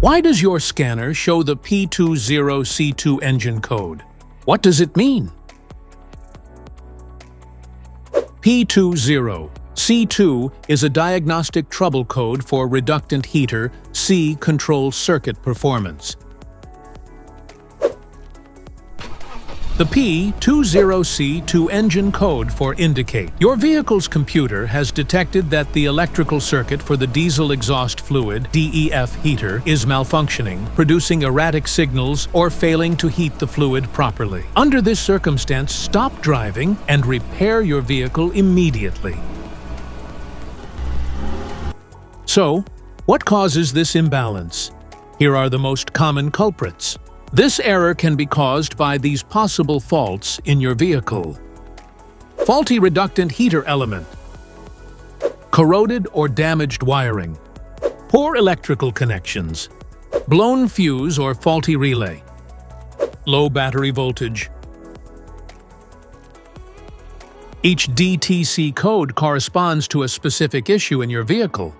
Why does your scanner show the P20C2 engine code? What does it mean? P20C2 is a diagnostic trouble code for reductant heater C control circuit performance. The P20C2 engine code for indicate your vehicle's computer has detected that the electrical circuit for the diesel exhaust fluid DEF heater is malfunctioning, producing erratic signals or failing to heat the fluid properly. Under this circumstance, stop driving and repair your vehicle immediately. So, what causes this imbalance? Here are the most common culprits. This error can be caused by these possible faults in your vehicle. Faulty reductant heater element, corroded or damaged wiring, poor electrical connections, blown fuse or faulty relay, low battery voltage. Each DTC code corresponds to a specific issue in your vehicle.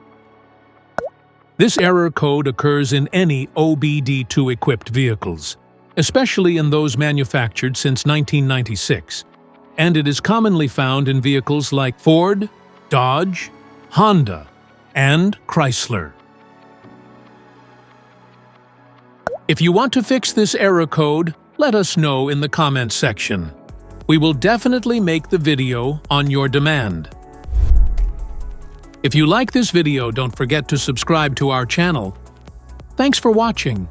This error code occurs in any OBD2-equipped vehicles, especially in those manufactured since 1996, and it is commonly found in vehicles like Ford, Dodge, Honda, and Chrysler. If you want to fix this error code, let us know in the comments section. We will definitely make the video on your demand. If you like this video, don't forget to subscribe to our channel. Thanks for watching.